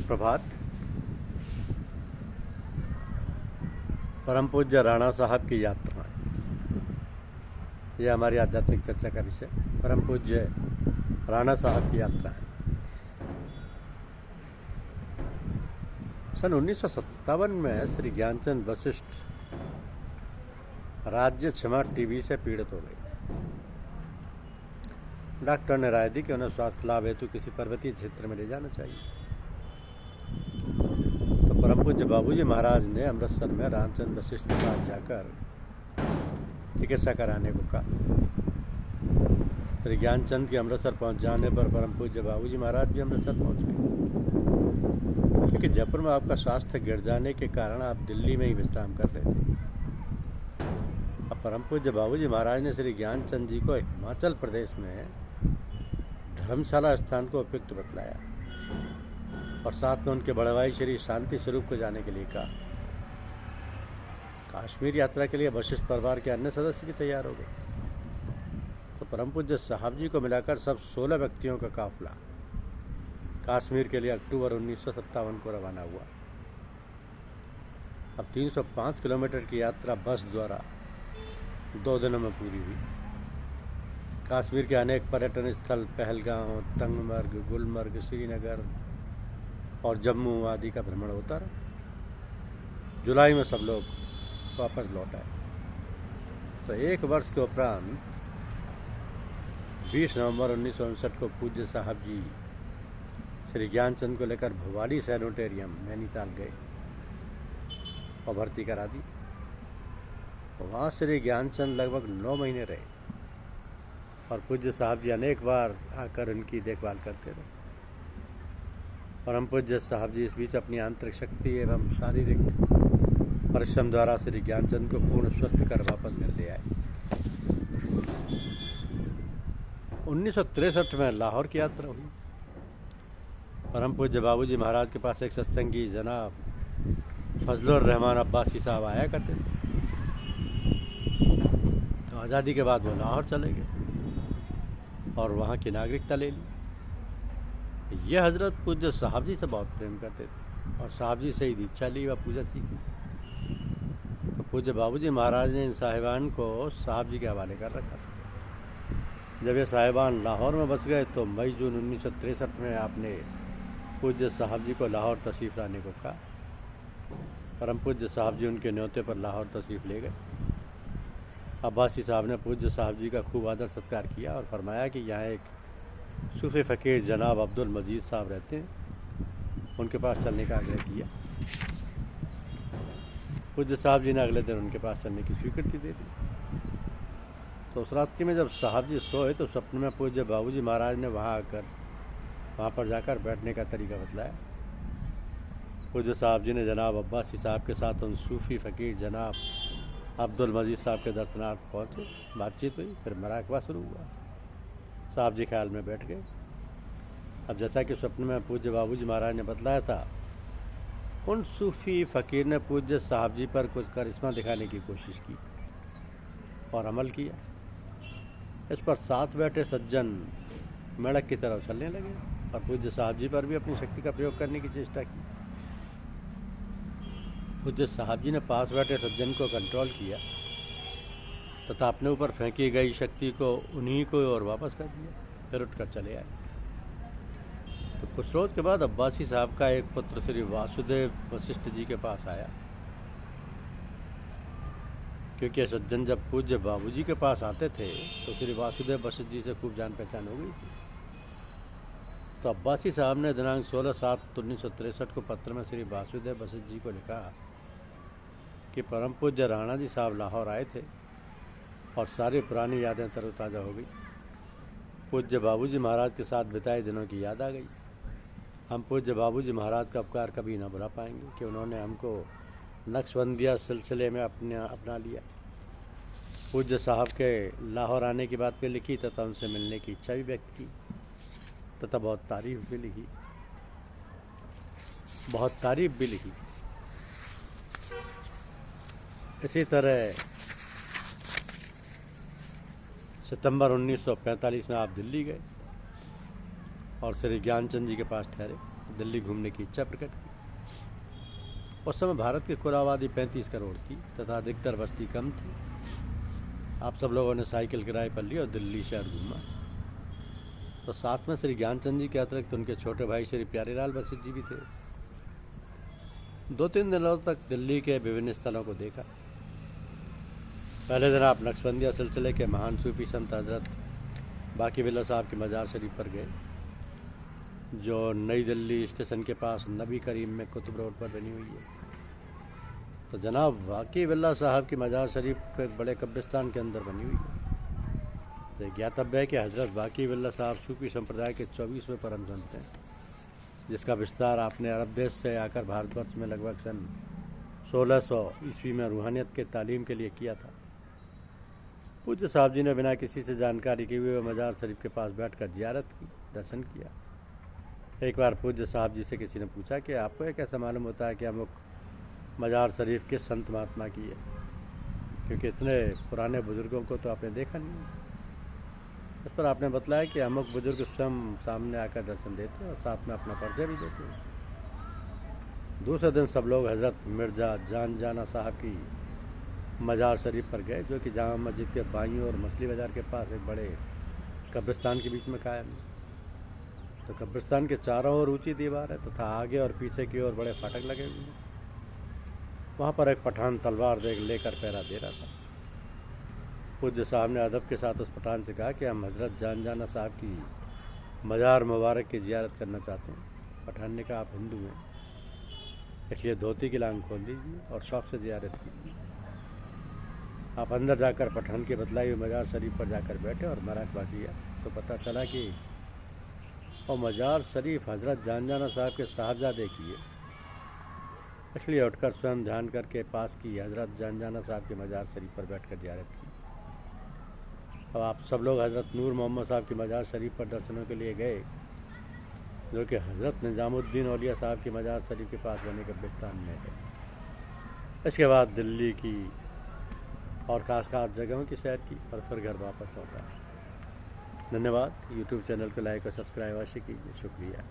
सुप्रभात। परम पूज्य राणा साहब की यात्रा, यह हमारी आध्यात्मिक चर्चा का विषय। परम पूज्य राणा साहब की यात्रा है। सन 1957 में श्री ज्ञानचंद वशिष्ठ राज्य क्षमा टीबी से पीड़ित हो गए। डॉक्टर ने राय दी कि उन्हें स्वास्थ्य लाभ हेतु किसी पर्वतीय क्षेत्र में ले जाना चाहिए। तो परम पूज्य बाबूजी महाराज ने अमृतसर में रामचंद्र वशिष्ठ के पास जाकर चिकित्सा कराने को कहा। श्री ज्ञानचंद के अमृतसर पहुंच जाने पर परम पूज्य बाबूजी महाराज भी अमृतसर पहुंच गए, क्योंकि जयपुर में आपका स्वास्थ्य गिर जाने के कारण आप दिल्ली में ही विश्राम कर रहे थे। अब परम पूज्य बाबूजी महाराज ने श्री ज्ञानचंद जी को हिमाचल प्रदेश में धर्मशाला स्थान को उपयुक्त बतलाया और साथ में उनके बड़े भाई श्री शांति स्वरूप को जाने के लिए कहा। कश्मीर यात्रा के लिए वशिष्ठ परिवार के अन्य सदस्य भी तैयार हो गए। तो परम पूज्य साहब जी को मिलाकर सब 16 व्यक्तियों का काफिला कश्मीर के लिए अक्टूबर 1957 को रवाना हुआ। अब 305 किलोमीटर की यात्रा बस द्वारा 2 दिनों में पूरी हुई। कश्मीर के अनेक पर्यटन स्थल पहलगांव, तंगमर्ग, गुलमर्ग, श्रीनगर और जम्मू आदि का भ्रमण होता रहा। जुलाई में सब लोग वापस लौट आए। तो 1 वर्ष के उपरांत 20 नवंबर 1959 को पूज्य साहब जी श्री ज्ञानचंद को लेकर भवाली सैनिटोरियम नैनीताल गए और भर्ती करा दी। वहाँ श्री ज्ञानचंद लगभग 9 महीने रहे और पूज्य साहब जी अनेक बार आकर उनकी देखभाल करते रहे। परम पूज्य साहब जी इस बीच अपनी आंतरिक शक्ति एवं शारीरिक परिश्रम द्वारा श्री ज्ञानचंद को पूर्ण स्वस्थ कर वापस घर ले आए। 1963 में लाहौर की यात्रा हुई। परम पूज्य बाबूजी महाराज के पास एक सत्संगी जनाब फजलुर रहमान अब्बासी साहब आया करते थे। तो आज़ादी के बाद वो लाहौर चले गए और वहाँ की नागरिकता ले ली। यह हजरत पूज्य साहब जी से बहुत प्रेम करते थे और साहब जी से ही दीक्षा ली व पूजा सीखी। तो पूज्य बाबूजी महाराज ने इन साहिबान को साहब जी के हवाले कर रखा था। जब ये साहिबान लाहौर में बस गए तो मई जून 1963 में आपने पूज्य साहब जी को लाहौर तशरीफ़ लाने को कहा। परम पूज्य साहब जी उनके न्योते पर लाहौर तशरीफ़ ले गए। अब्बासी साहब ने पूज्य साहब जी का खूब आदर सत्कार किया और फरमाया कि यहाँ एक सूफी फ़कीर जनाब अब्दुल मजीद साहब रहते हैं, उनके पास चलने का आग्रह किया। पूज्य साहब जी ने अगले दिन उनके पास चलने की स्वीकृति दे दी। तो उस रात्रि में जब साहब जी सोए तो स्वप्न में पूज्य बाबूजी महाराज ने वहाँ पर जाकर बैठने का तरीका बतलाया। पूज्य साहब जी ने जनाब अब्बासी साहब के साथ उन सूफी फ़कीर जनाब अब्दुल मजीद साहब के दर्शनार्थ पहुँचे। बातचीत हुई, फिर मराकबा शुरू हुआ। साहब जी ख्याल में बैठ गए। अब जैसा कि स्वप्न में पूज्य बाबूजी महाराज ने बतलाया था, उन सूफी फ़कीर ने पूज्य साहब जी पर कुछ करिश्मा दिखाने की कोशिश की और अमल किया। इस पर साथ बैठे सज्जन मेढक की तरह उछलने लगे और पूज्य साहब जी पर भी अपनी शक्ति का प्रयोग करने की चेष्टा की। पूज्य साहब जी ने पास बैठे सज्जन को कंट्रोल किया तथा अपने ऊपर फेंकी गई शक्ति को उन्हीं को और वापस कर दिया, फिर उठकर चले आए। तो कुछ रोज के बाद अब्बासी साहब का एक पुत्र श्री वासुदेव वशिष्ठ जी के पास आया, क्योंकि सज्जन जब पूज्य बाबूजी के पास आते थे तो श्री वासुदेव वशिष्ठ जी से खूब जान पहचान हो गई थी। तो अब्बासी साहब ने दिनांक 16/7/1963 को पत्र में श्री वासुदेव वशिष्ठ जी को लिखा कि परम पूज्य राणा जी साहब लाहौर आए थे और सारी पुरानी यादें तरोताज़ा हो गई। पूज्य बाबूजी महाराज के साथ बिताए दिनों की याद आ गई। हम पूज्य बाबूजी महाराज का उपकार कभी ना भुला पाएंगे कि उन्होंने हमको नक्शबंदिया सिलसिले में अपना लिया। पूज्य साहब के लाहौर आने की बात भी लिखी तथा उनसे मिलने की इच्छा भी व्यक्त की तथा बहुत तारीफ भी लिखी। इसी तरह सितंबर 1945 में आप दिल्ली गए और श्री ज्ञानचंद जी के पास ठहरे। दिल्ली घूमने की इच्छा प्रकट की। उस समय भारत की कुल आबादी 35 करोड़ की तथा अधिकतर बस्ती कम थी। आप सब लोगों ने साइकिल किराए पर ली और दिल्ली शहर घूमा। तो साथ में श्री ज्ञानचंद जी के अतिरिक्त उनके छोटे भाई श्री प्यारेलाल बसित जी भी थे। 2-3 दिनों तक दिल्ली के विभिन्न स्थलों को देखा। पहले दिन आप नक्शबंदिया सिलसिले के महान सूफी संत हजरत बाकी बिल्ला साहब की मज़ार शरीफ पर गए, जो नई दिल्ली स्टेशन के पास नबी करीम में कुतुब रोड पर बनी हुई है। तो जनाब बाकी बिल्ला साहब की मज़ार शरीफ एक बड़े कब्रिस्तान के अंदर बनी हुई है। तो ज्ञातव्य है कि हजरत बाकी बिल्ला साहब सूफी संप्रदाय के 24वें परम संत हैं, जिसका विस्तार आपने अरब देश से आकर भारतवर्ष में लगभग सन 1600 ईस्वी में रूहानियत के तालीम के लिए किया था। पूज्य साहब जी ने बिना किसी से जानकारी के हुए मज़ार शरीफ के पास बैठकर जियारत की, दर्शन किया। एक बार पूज्य साहब जी से किसी ने पूछा कि आपको ये कैसा मालूम होता है कि अमुक मज़ार शरीफ किस संत महात्मा की है, क्योंकि इतने पुराने बुजुर्गों को तो आपने देखा नहीं। इस पर आपने बतलाया कि अमुक बुजुर्ग स्वयं सामने आकर दर्शन देते हैं और साथ में अपना परिचय भी देते हैं। दूसरे दिन सब लोग हजरत मिर्ज़ा जान जाना साहब की मज़ार शरीफ पर गए, जो कि जामा मस्जिद के बाईं और मछली बाज़ार के पास एक बड़े कब्रिस्तान के बीच में कायम है। तो कब्रिस्तान के चारों ओर ऊंची दीवार है तथा आगे और पीछे की ओर बड़े फाटक लगे हुए हैं। वहाँ पर एक पठान तलवार लेकर पहरा दे रहा था। पूज्य साहब ने अदब के साथ उस पठान से कहा कि हम हजरत जान जाना साहब की मज़ार मुबारक की जियारत करना चाहते हैं। पठान ने कहा आप हिंदू हैं, इसलिए धोती की लांग खोल दीजिए और शौक से जियारत कीजिए। आप अंदर जाकर पठान की बतलाई हुई मज़ार शरीफ पर जाकर बैठे और मराकबा किया तो पता चला कि और मज़ार शरीफ हजरत जान जाना साहब के साहबजादे की है। इसलिए उठकर स्वयं ध्यान करके पास की हजरत जान जाना साहब के मज़ार शरीफ पर बैठकर जियारत की। अब आप सब लोग हजरत नूर मोहम्मद साहब की मज़ार शरीफ पर दर्शनों के लिए गए, जो कि हजरत निजामुद्दीन औलिया साहब की मज़ार शरीफ के पास बने कब्रिस्तान में है। इसके बाद दिल्ली की और खास जगहों की सैर की और फिर घर वापस लौटा। धन्यवाद। यूट्यूब चैनल को लाइक और सब्सक्राइब अवश्य कीजिए। शुक्रिया।